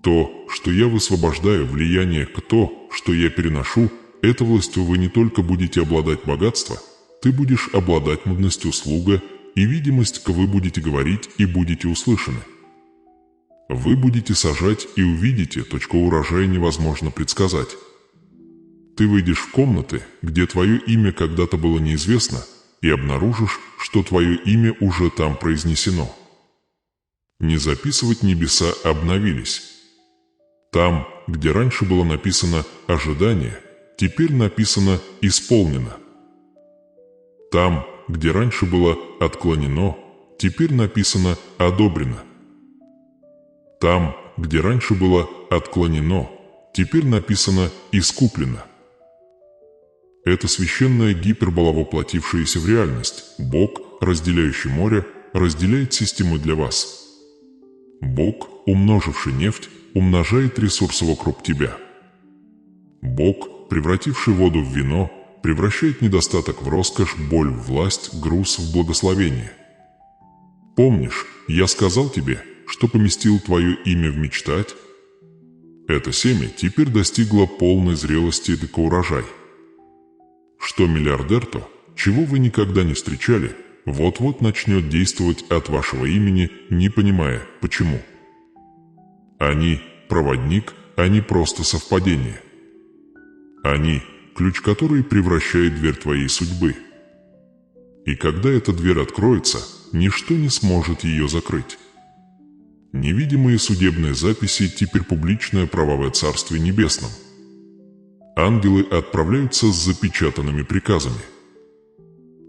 То, что я высвобождаю влияние, к то, что я переношу, этой властью вы не только будете обладать богатством, ты будешь обладать мудностью слуга, и видимость, вы будете говорить и будете услышаны. Вы будете сажать и увидите, урожая невозможно предсказать. Ты выйдешь в комнаты, где твое имя когда-то было неизвестно, и обнаружишь, что твое имя уже там произнесено. Не записывать небеса обновились. Там, где раньше было написано «ожидание», теперь написано «исполнено». Там, где раньше было «отклонено», теперь написано «одобрено». Там, где раньше было «отклонено», теперь написано «искуплено». Это священная гипербола, воплотившаяся в реальность. Бог, разделяющий море, разделяет систему для вас. Бог, умноживший нефть, умножает ресурсы вокруг тебя. Бог, превративший воду в вино, превращает недостаток в роскошь, боль в власть, груз в благословение. Помнишь, я сказал тебе, что поместил твое имя в мечтать? Это семя теперь достигло полной зрелости и урожай. Что миллиардер то, чего вы никогда не встречали, вот-вот начнет действовать от вашего имени, не понимая, почему. Они – проводник, а не просто совпадение. Они – ключ, который превращает дверь твоей судьбы. И когда эта дверь откроется, ничто не сможет ее закрыть. Невидимые судебные записи – теперь публичное правовое царствие небесном. Ангелы отправляются с запечатанными приказами.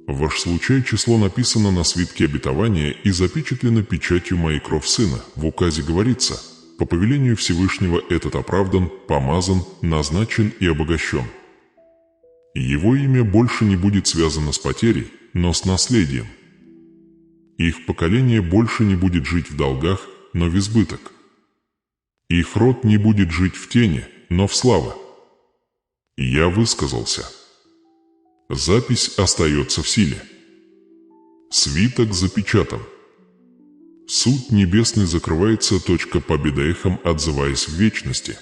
В ваш случай число написано на свитке обетования и запечатлено печатью моей кровь сына. В указе говорится: по повелению Всевышнего этот оправдан, помазан, назначен и обогащен. Его имя больше не будет связано с потерей, но с наследием. Их поколение больше не будет жить в долгах, но в избыток. Их род не будет жить в тени, но в славе. Я высказался. Запись остается в силе. Свиток запечатан. Суд небесный закрывается. Победа эхом, отзываясь в вечности.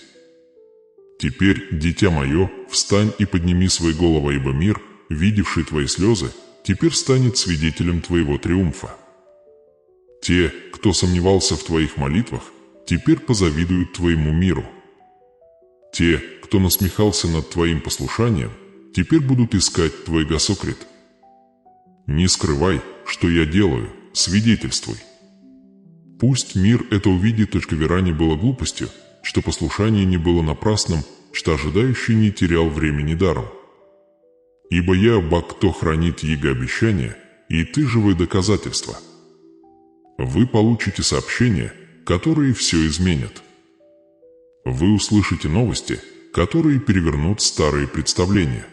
Теперь, дитя мое, встань и подними свои головы, ибо мир, видевший твои слезы, теперь станет свидетелем твоего триумфа. Те, кто сомневался в твоих молитвах, теперь позавидуют твоему миру. Те, кто насмехался над твоим послушанием, теперь будут искать твой гасокрит. Не скрывай, что я делаю, свидетельствуй. Пусть мир это увидит, вера не было глупостью, что послушание не было напрасным, что ожидающий не терял времени даром. Ибо я Бог, кто хранит Его обещания, и ты живое доказательство. Вы получите сообщения, которые все изменят. Вы услышите новости, которые перевернут старые представления.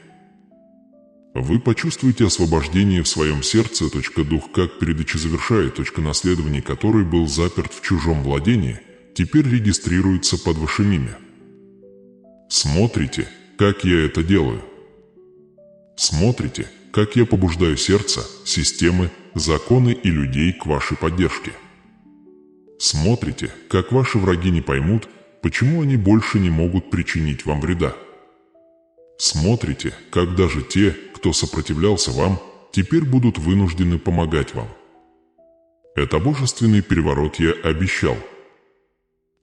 Вы почувствуете освобождение в своем сердце, дух, как передача завершает, наследование которой был заперт в чужом владении, теперь регистрируется под вашим имя. Смотрите, как я это делаю. Смотрите, как я побуждаю сердце, системы, законы и людей к вашей поддержке. Смотрите, как ваши враги не поймут, почему они больше не могут причинить вам вреда. Смотрите, как даже те, кто сопротивлялся вам, теперь будут вынуждены помогать вам. Это божественный переворот я обещал.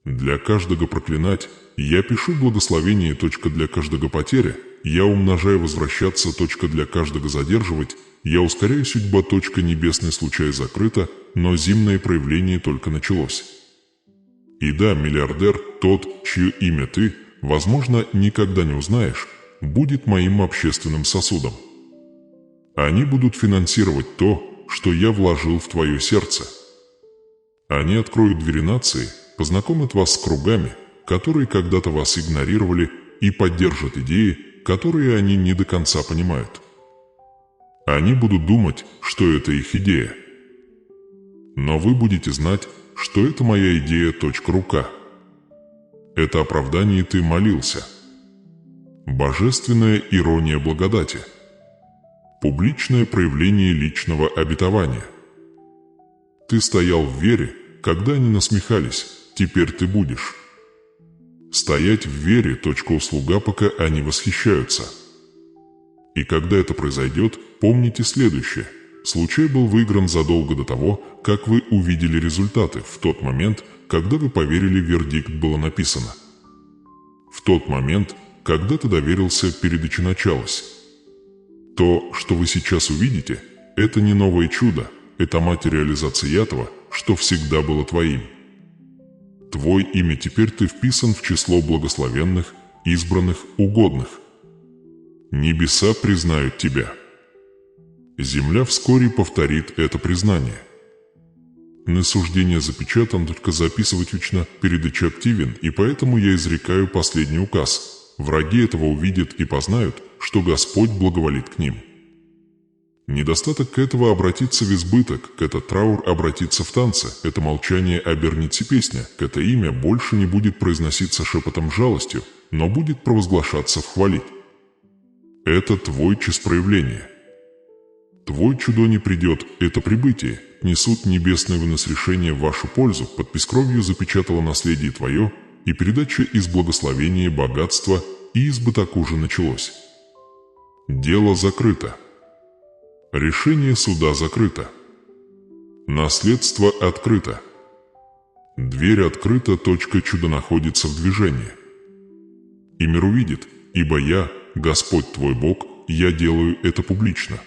Для каждого проклинать я пишу благословение, для каждого потеря, я умножаю возвращаться, для каждого задерживать, я ускоряю судьба, небесный случай закрыто, но зимнее проявление только началось. И да, миллиардер, тот, чье имя ты, возможно, никогда не узнаешь, будет моим общественным сосудом. Они будут финансировать то, что я вложил в твое сердце. Они откроют двери нации, познакомят вас с кругами, которые когда-то вас игнорировали, и поддержат идеи, которые они не до конца понимают. Они будут думать, что это их идея. Но вы будете знать, что это моя идея, рука. Это оправдание ты молился. Божественная ирония благодати. Публичное проявление личного обетования. Ты стоял в вере, когда они насмехались, теперь ты будешь. Стоять в вере, услуга, пока они восхищаются. И когда это произойдет, помните следующее. Случай был выигран задолго до того, как вы увидели результаты, в тот момент, когда вы поверили, вердикт было написано. В тот момент, когда ты доверился, передача началась. То, что вы сейчас увидите, это не новое чудо, это материализация этого, что всегда было твоим. Твой имя теперь ты вписан в число благословенных, избранных, угодных. Небеса признают тебя. Земля вскоре повторит это признание. На суждение запечатан, только записывать вечно, передача активен, и поэтому я изрекаю последний указ. Враги этого увидят и познают, что Господь благоволит к ним. Недостаток этого обратится в избыток, этот траур обратится в танце, это молчание обернется песня, это имя больше не будет произноситься шепотом жалостью, но будет провозглашаться в хвале. Это твой час проявления. Твой чудо не придет, это прибытие, несут небесный вынос решения в вашу пользу, подпись кровью запечатала наследие твое, и передача из благословения богатства и избыток уже началось. Дело закрыто. Решение суда закрыто. Наследство открыто. Дверь открыта, чудо находится в движении. И мир увидит, ибо я, Господь твой Бог, я делаю это публично.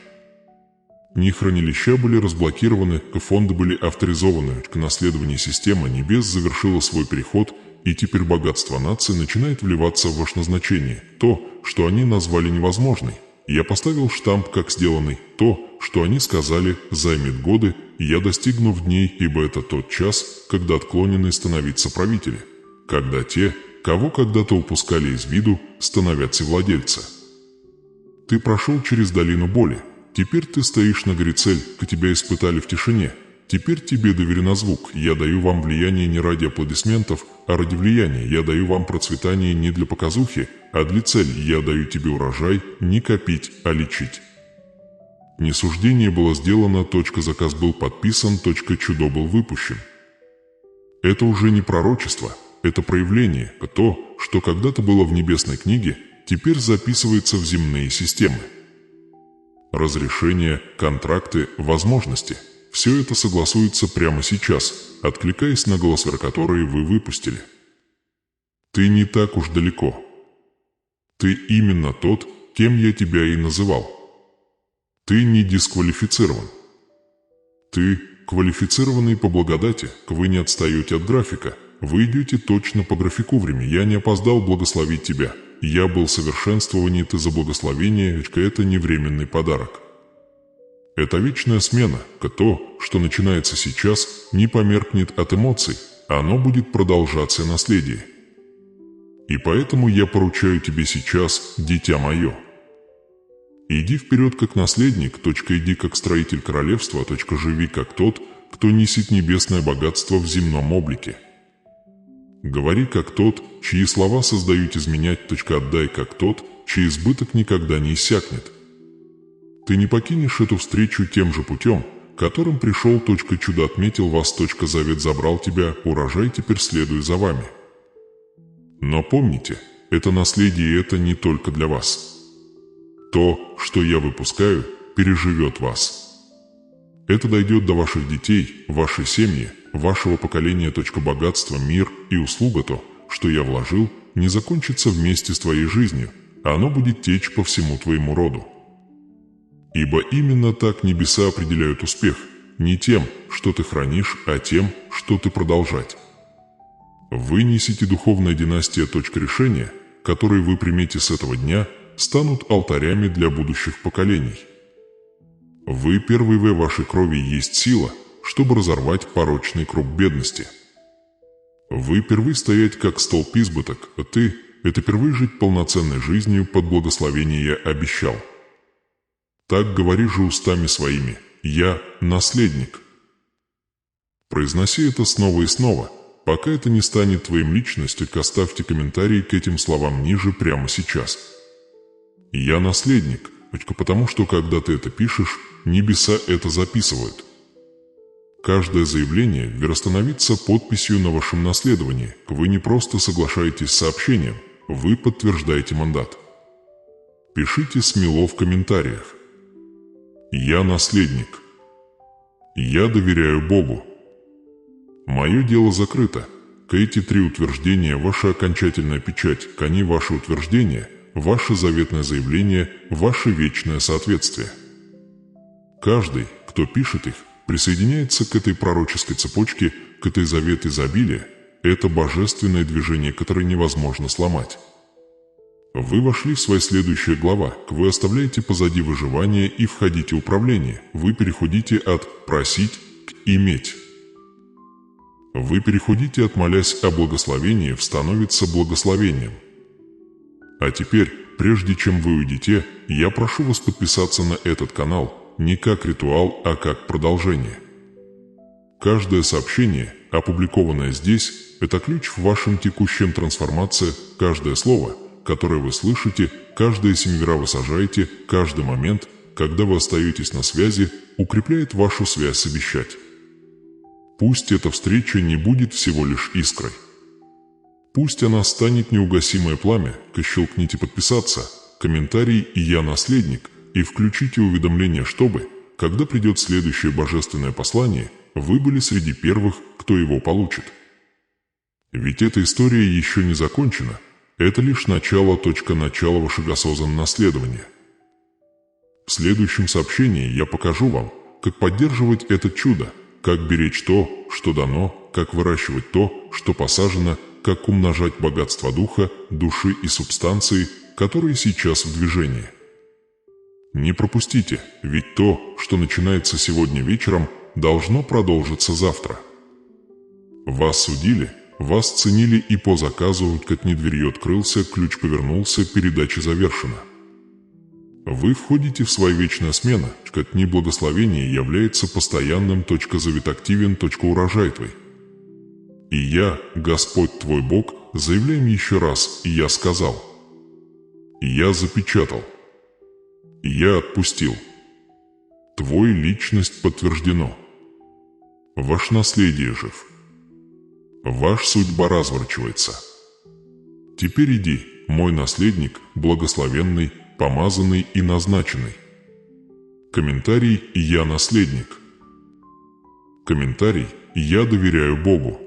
Не хранилища были разблокированы, фонды были авторизованы, к наследованию система небес завершила свой переход, и теперь богатство нации начинает вливаться в ваше назначение, то, что они назвали невозможной. Я поставил штамп как сделанный, то, что они сказали, займет годы, и я достигну в дней, ибо это тот час, когда отклоненные становятся правители, когда те, кого когда-то упускали из виду, становятся владельцы. Ты прошел через долину боли, теперь ты стоишь на горе цель, тебя испытали в тишине, теперь тебе доверен звук, я даю вам влияние не ради аплодисментов, а ради влияния, я даю вам процветание не для показухи, а для цели, я даю тебе урожай, не копить, а лечить. Несуждение было сделано, заказ был подписан, чудо был выпущен. Это уже не пророчество, это проявление, то, что когда-то было в небесной книге, теперь записывается в земные системы. Разрешения, контракты, возможности – все это согласуется прямо сейчас, откликаясь на голоса, которые вы выпустили. Ты не так уж далеко. Ты именно тот, кем я тебя и называл. Ты не дисквалифицирован. Ты квалифицированный по благодати, вы не отстаете от графика. Вы идете точно по графику времени. Я не опоздал благословить тебя. Я был совершенствование, ты за благословение, это не временный подарок. Это вечная смена, то, что начинается сейчас, не померкнет от эмоций, оно будет продолжаться наследие. И поэтому я поручаю тебе сейчас, дитя мое. Иди вперед как наследник, иди как строитель королевства, живи как тот, кто несет небесное богатство в земном облике. Говори как тот, чьи слова создают изменять, отдай как тот, чей избыток никогда не иссякнет. Ты не покинешь эту встречу тем же путем, которым пришел, чудо отметил вас, завет забрал тебя, урожай теперь следует за вами. Но помните, это наследие, это не только для вас. То, что я выпускаю, переживет вас. Это дойдет до ваших детей, вашей семьи, вашего поколения. Богатство, мир и услуга, то, что я вложил, не закончится вместе с твоей жизнью, а оно будет течь по всему твоему роду. Ибо именно так небеса определяют успех, не тем, что ты хранишь, а тем, что ты продолжать. Вы несете духовная династия. Решения, которые вы примете с этого дня, станут алтарями для будущих поколений. Вы первый в вашей крови есть сила, чтобы разорвать порочный круг бедности. Вы первый стоять как столб избыток, а ты – это первый жить полноценной жизнью под благословение я обещал. Так говори же устами своими: «Я – наследник». Произноси это снова и снова, пока это не станет твоим личностью. Оставьте комментарии к этим словам ниже прямо сейчас. «Я наследник», потому что когда ты это пишешь, небеса это записывают. Каждое заявление веростановится подписью на вашем наследовании. Вы не просто соглашаетесь с сообщением, вы подтверждаете мандат. Пишите смело в комментариях: «Я наследник». «Я доверяю Богу». «Мое дело закрыто». Эти три утверждения – ваша окончательная печать, они – ваше утверждение, ваше заветное заявление, ваше вечное соответствие. Каждый, кто пишет их, присоединяется к этой пророческой цепочке, к этой завет изобилия. Это божественное движение, которое невозможно сломать. Вы вошли в свою следующую главу, вы оставляете позади выживание и входите в управление, вы переходите от «просить» к «иметь». Вы переходите от «молясь о благословении» в «становится благословением». А теперь, прежде чем вы уйдете, я прошу вас подписаться на этот канал не как ритуал, а как продолжение. Каждое сообщение, опубликованное здесь, это ключ в вашем текущем трансформации. Каждое слово, которое вы слышите, каждое семевера вы сажаете, каждый момент, когда вы остаетесь на связи, укрепляет вашу связь с обещать. Пусть эта встреча не будет всего лишь искрой. Пусть она станет неугасимое пламя. Щелкните подписаться, комментарий и «Я наследник» и включите уведомления, чтобы, когда придет следующее божественное послание, вы были среди первых, кто его получит. Ведь эта история еще не закончена. Это лишь начало, начало вашего осознанного наследования. В следующем сообщении я покажу вам, как поддерживать это чудо, как беречь то, что дано, как выращивать то, что посажено, как умножать богатство духа, души и субстанции, которые сейчас в движении. Не пропустите, ведь то, что начинается сегодня вечером, должно продолжиться завтра. Вас судили, вас ценили и по заказу, как не дверью открылся, ключ повернулся, передача завершена. Вы входите в свою вечную смену, как неблагословение является постоянным, завет активен, урожай твой. И я, Господь твой Бог, заявляем еще раз, и я сказал. И я запечатал. И я отпустил. Твой личность подтверждено. Ваш наследие жив. Ваш судьба разворачивается. Теперь иди, мой наследник, благословенный, помазанный и назначенный. Комментарий «Я наследник». Комментарий «Я доверяю Богу».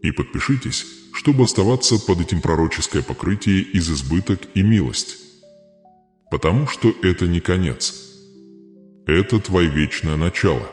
И подпишитесь, чтобы оставаться под этим пророческое покрытие из избыток и милость. Потому что это не конец. Это твое вечное начало.